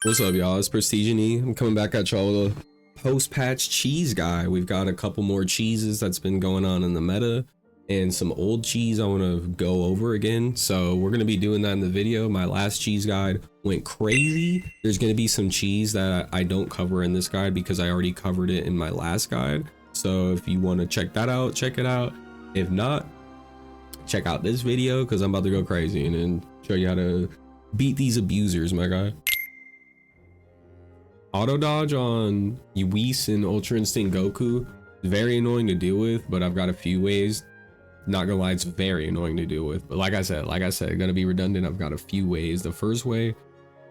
What's up, y'all? It's Prestige and E. I'm coming back at y'all with a post-patch cheese guy. We've got a couple more cheeses that's been going on in the meta and some old cheese I want to go over again. So we're going to be doing that in the video. My last cheese guide went crazy. There's going to be some cheese that I don't cover in this guide because I already covered it in my last guide. So if you want to check that out, check it out. If not, check out this video because I'm about to go crazy and then show you how to beat these abusers, my guy. Auto dodge on Whis and Ultra Instinct Goku is very annoying to deal with, but I've got a few ways. Not gonna lie, it's very annoying to deal with, but like I said, gonna be redundant. I've got a few ways. The first way,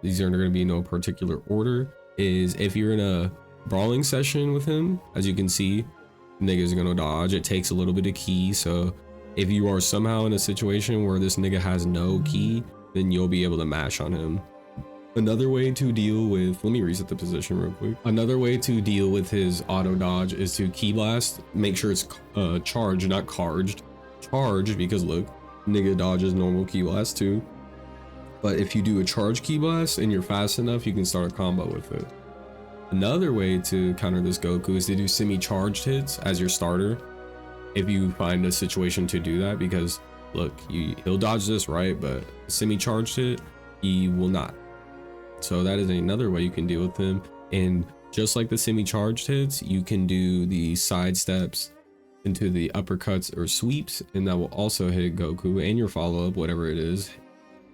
these are gonna be in no particular order, is if you're in a brawling session with him, as you can see, nigga's gonna dodge. It takes a little bit of ki, so if you are somehow in a situation where this nigga has no ki, then you'll be able to mash on him. Another way to deal with, let me reset the position real quick. Another way to deal with his auto dodge is to ki blast. Make sure it's charged, not carged. Charged, because look, nigga dodges normal ki blast too. But if you do a charge ki blast and you're fast enough, you can start a combo with it. Another way to counter this Goku is to do semi-charged hits as your starter. If you find a situation to do that, because look, he'll dodge this, right? But semi-charged hit, he will not. So that is another way you can deal with him. And just like the semi-charged hits, you can do the side steps into the uppercuts or sweeps, and that will also hit Goku and your follow-up, whatever it is.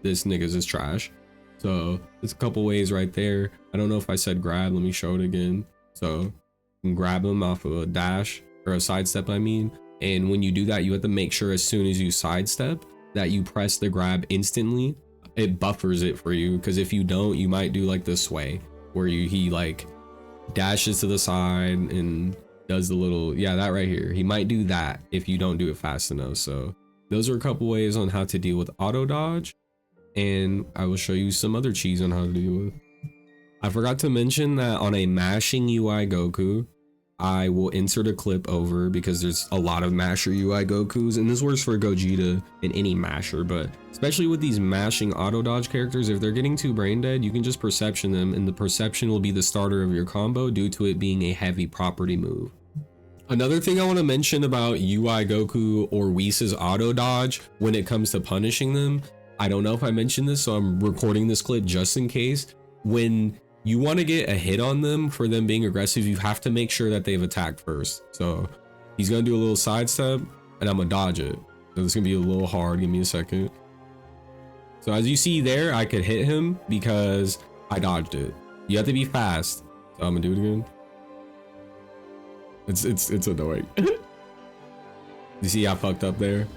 This nigga's is trash. So there's a couple ways right there. I don't know if I said grab, let me show it again. So you can grab him off of a dash, or a sidestep, I mean. And when you do that, you have to make sure as soon as you sidestep that you press the grab instantly. It buffers it for you, because if you don't, you might do like the sway where he like dashes to the side and does the little, yeah, that right here. He might do that if you don't do it fast enough. So those are a couple ways on how to deal with auto dodge, and I will show you some other cheese on how to deal with. I forgot to mention that on a mashing UI Goku, I will insert a clip over, because there's a lot of masher UI Gokus, and this works for Gogeta and any masher, but especially with these mashing auto dodge characters, if they're getting too brain dead, you can just perception them, and the perception will be the starter of your combo due to it being a heavy property move. Another thing I want to mention about UI Goku or Whis' auto dodge when it comes to punishing them, I don't know if I mentioned this, so I'm recording this clip just in case. When you want to get a hit on them for them being aggressive, you have to make sure that they've attacked first. So he's gonna do a little sidestep and I'm gonna dodge it. So it's gonna be a little hard, give me a second. So as you see there, I could hit him because I dodged it. You have to be fast. So I'm gonna do it again. It's annoying. You see I fucked up there?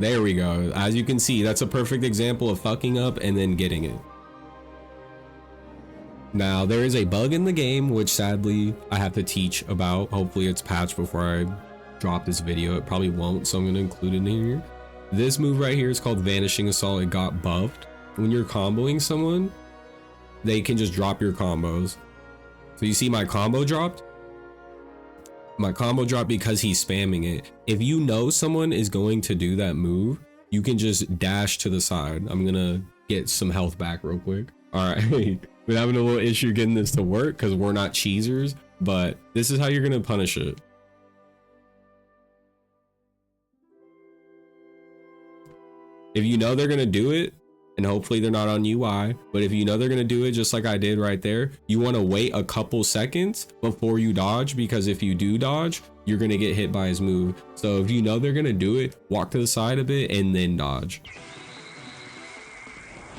There we go. As you can see, that's a perfect example of fucking up and then getting it. Now, there is a bug in the game, which sadly I have to teach about. Hopefully it's patched before I drop this video. It probably won't, so I'm going to include it in here. This move right here is called Vanish Assault. It got buffed. When you're comboing someone, they can just drop your combos. So you see my combo dropped? My combo dropped because he's spamming it. If you know someone is going to do that move, you can just dash to the side. I'm going to get some health back real quick. All right. We're having a little issue getting this to work because we're not cheesers, but this is how you're going to punish it. If you know they're going to do it, and hopefully they're not on UI, but if you know they're going to do it just like I did right there, you want to wait a couple seconds before you dodge, because if you do dodge, you're going to get hit by his move. So if you know they're going to do it, walk to the side a bit and then dodge.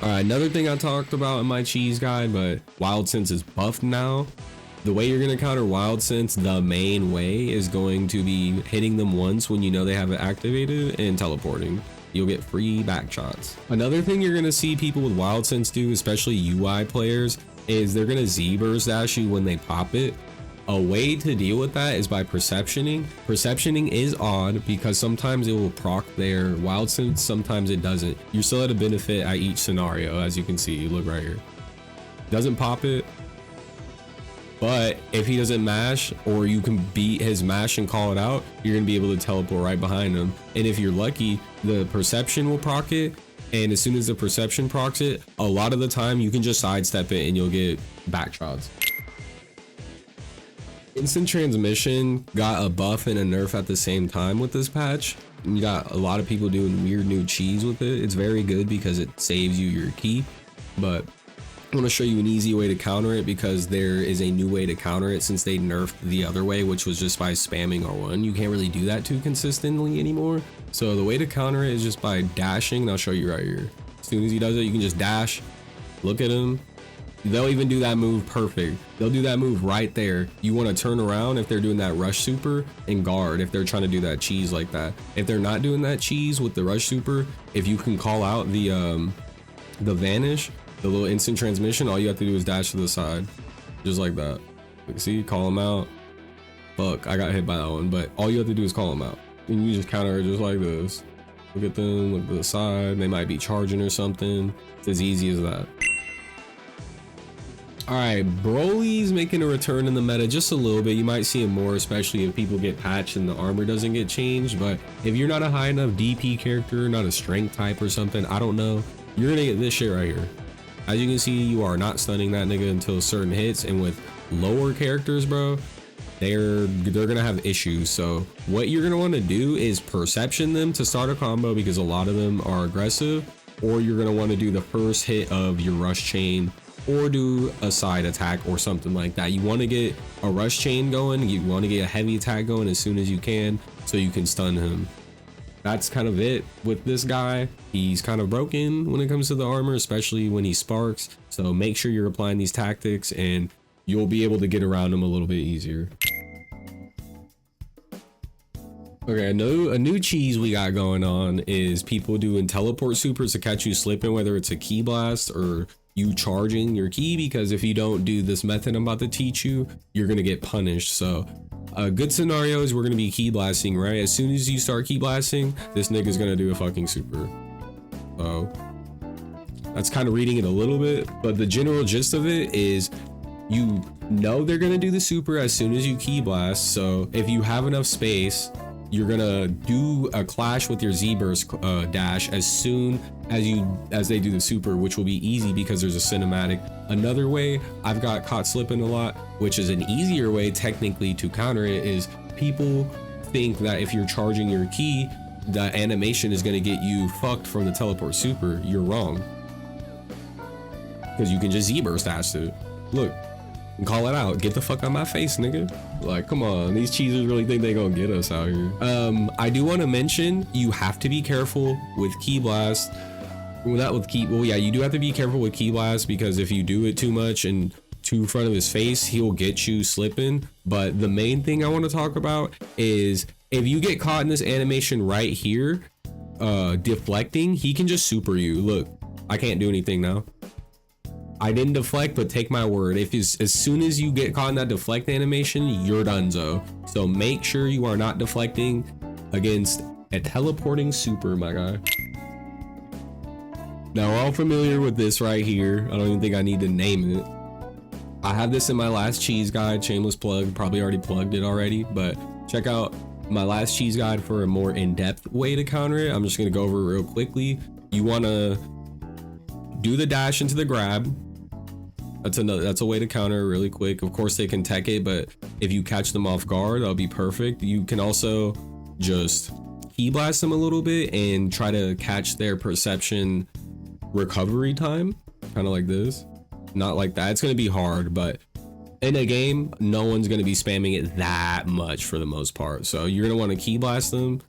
Another thing I talked about in my cheese guide, but Wild Sense is buffed now. The way you're going to counter Wild Sense, the main way, is going to be hitting them once when you know they have it activated and teleporting. You'll get free back shots. Another thing you're going to see people with Wild Sense do, especially UI players, is they're going to Z-burst dash you when they pop it. A way to deal with that is by perceptioning. Perceptioning is odd because sometimes it will proc their Wild Sense, sometimes it doesn't. You're still at a benefit at each scenario, as you can see. Look right here. Doesn't pop it, but if he doesn't mash, or you can beat his mash and call it out, you're gonna be able to teleport right behind him. And if you're lucky, the perception will proc it, And as soon as the perception procs it, a lot of the time you can just sidestep it and you'll get back shots. Instant transmission got a buff and a nerf at the same time with this patch. You got a lot of people doing weird new cheese with it. It's very good because it saves you your ki, but I want to show you an easy way to counter it because there is a new way to counter it since they nerfed the other way, which was just by spamming R1. You can't really do that too consistently anymore. So the way to counter it is just by dashing, and I'll show you right here. As soon as he does it, you can just dash, look at him. They'll even do that move perfect. They'll do that move right there. You want to turn around if they're doing that rush super and guard if they're trying to do that cheese like that. If they're not doing that cheese with the rush super, if you can call out the vanish, the little instant transmission, all you have to do is dash to the side, just like that. Like, see, call them out. Fuck, I got hit by that one, but all you have to do is call them out. And you just counter it just like this. Look at them, look to the side. They might be charging or something. It's as easy as that. All right, Broly's making a return in the meta just a little bit. You might see him more, especially if people get patched and the armor doesn't get changed. But if you're not a high enough DP character, not a strength type or something, I don't know, you're gonna get this shit right here. As you can see, you are not stunning that nigga until certain hits, and with lower characters, bro, they're gonna have issues. So what you're gonna want to do is perception them to start a combo because a lot of them are aggressive, or you're gonna want to do the first hit of your rush chain or do a side attack or something like that. You want to get a rush chain going, you want to get a heavy attack going as soon as you can so you can stun him. That's kind of it with this guy. He's kind of broken when it comes to the armor, especially when he sparks. So make sure you're applying these tactics and you'll be able to get around him a little bit easier. Okay, a new cheese we got going on is people doing teleport supers to catch you slipping, whether it's a ki blast or you charging your ki, because if you don't do this method I'm about to teach you, you're gonna get punished. So a good scenario is we're gonna be ki blasting, right? As soon as you start ki blasting, this nigga's gonna do a fucking super. So that's kind of reading it a little bit, but the general gist of it is you know they're gonna do the super as soon as you ki blast. So if you have enough space, you're gonna do a clash with your Z-burst dash as soon as they do the super, which will be easy because there's a cinematic. Another way I've got caught slipping a lot, which is an easier way technically to counter it, is people think that if you're charging your ki, the animation is gonna get you fucked from the teleport super. You're wrong, because you can just Z-burst dash it. Look, and call it out. Get the fuck out of my face, nigga. Like, come on, these cheesers really think they gonna get us out here. I do want to mention you have to be careful with ki blast. Well, not with ki, well, yeah, you do have to be careful with ki blast, because if you do it too much and too in front of his face, he'll get you slipping. But the main thing I want to talk about is if you get caught in this animation right here, deflecting, he can just super you. Look, I can't do anything now. I didn't deflect, but take my word, if as soon as you get caught in that deflect animation, you're donezo. So make sure you are not deflecting against a teleporting super, my guy. Now we're all familiar with this right here. I don't even think I need to name it. I have this in my last cheese guide, shameless plug, probably already plugged it already, but check out my last cheese guide for a more in-depth way to counter it. I'm just gonna go over it real quickly. You wanna do the dash into the grab. That's a way to counter really quick. Of course they can tech it, but if you catch them off guard, that'll be perfect. You can also just ki blast them a little bit and try to catch their perception recovery time, kind of like this. Not like that, it's going to be hard, but in a game no one's going to be spamming it that much for the most part. So you're going to want to ki blast them,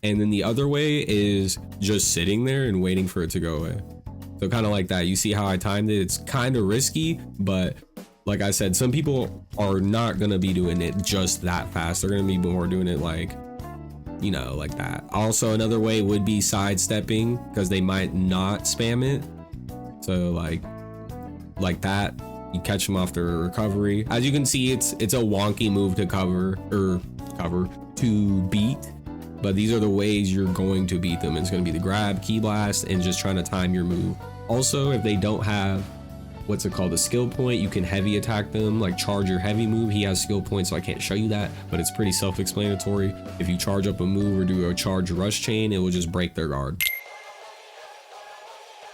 and then the other way is just sitting there and waiting for it to go away. So kind of like that. You see how I timed it? It's kind of risky, but like I said, some people are not going to be doing it just that fast. They're going to be more doing it like, you know, like that. Also, another way would be sidestepping, because they might not spam it. So like that, you catch them off their recovery. As you can see, it's a wonky move to to beat. But these are the ways you're going to beat them. It's going to be the grab, ki blast, and just trying to time your move. Also, if they don't have, what's it called, a skill point, you can heavy attack them, like charge your heavy move. He has skill points, so I can't show you that, but it's pretty self-explanatory. If you charge up a move or do a charge rush chain, it will just break their guard.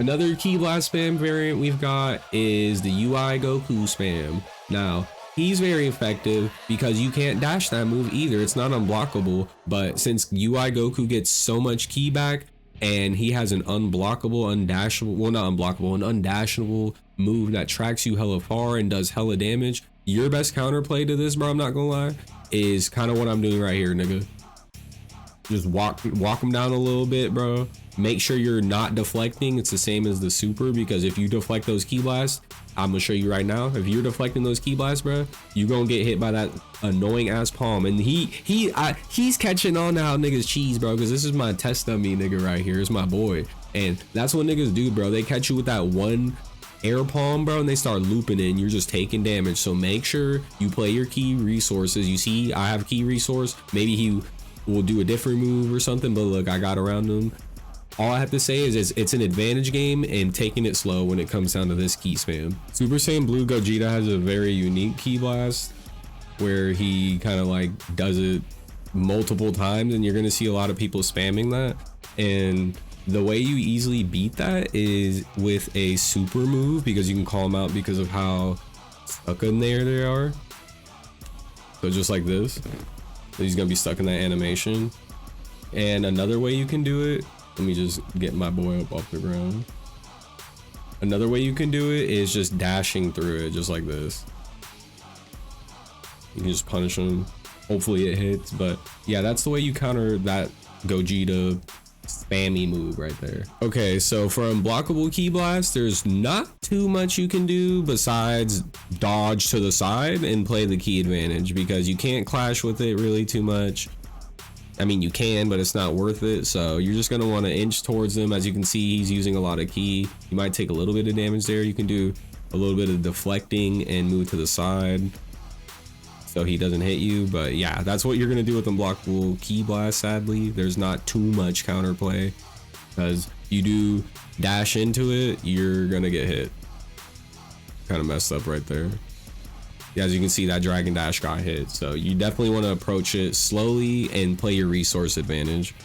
Another Ki Blast spam variant we've got is the UI Goku spam. Now, he's very effective because you can't dash that move either. It's not unblockable, but since UI Goku gets so much ki back and he has an unblockable, undashable, well not unblockable, an undashable move that tracks you hella far and does hella damage, your best counterplay to this, bro, I'm not gonna lie, is kind of what I'm doing right here, nigga. Just walk him down a little bit, bro. Make sure you're not deflecting. It's the same as the super, because if you deflect those ki blasts, I'm gonna show you right now, if you're deflecting those ki blasts, bro, you gonna get hit by that annoying ass palm. And he's catching on to how niggas cheese, bro, because this is my test dummy nigga right here. It's my boy, and that's what niggas do, bro. They catch you with that one air palm, bro, and they start looping it and you're just taking damage. So make sure you play your key resources. You see I have key resource, maybe he will do a different move or something, but look, I got around him. All I have to say is it's an advantage game and taking it slow when it comes down to this ki spam. Super Saiyan Blue Gogeta has a very unique ki blast where he kind of like does it multiple times, and you're gonna see a lot of people spamming that. And the way you easily beat that is with a super move, because you can call them out because of how stuck in there they are. So just like this, he's gonna be stuck in that animation. And another way you can do it, let me just get my boy up off the ground. Another way you can do it is just dashing through it, just like this. You can just punish him. Hopefully it hits, but yeah, that's the way you counter that Gogeta spammy move right there. Okay, so for unblockable ki blast, there's not too much you can do besides dodge to the side and play the ki advantage, because you can't clash with it really too much. I mean, you can, but it's not worth it. So you're just gonna want to inch towards him. As you can see, he's using a lot of ki. You might take a little bit of damage there. You can do a little bit of deflecting and move to the side so he doesn't hit you. But yeah, that's what you're gonna do with unblockable ki blast. Sadly, there's not too much counterplay, because you do dash into it, you're gonna get hit. Kind of messed up right there. Yeah, as you can see, that Dragon Dash got hit. So you definitely want to approach it slowly and play your resource advantage.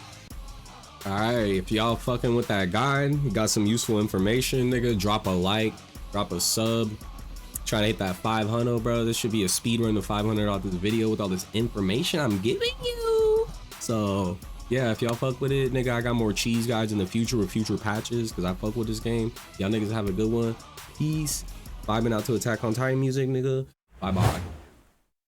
All right, if y'all fucking with that guide, you got some useful information, nigga, drop a like, drop a sub. Trying to hit that 500, bro. This should be a speed run to 500 off this video with all this information I'm giving you. So yeah, if y'all fuck with it, nigga, I got more cheese guides in the future with future patches, because I fuck with this game. Y'all niggas have a good one. Peace. Vibing out to Attack on Titan music, nigga. Bye bye.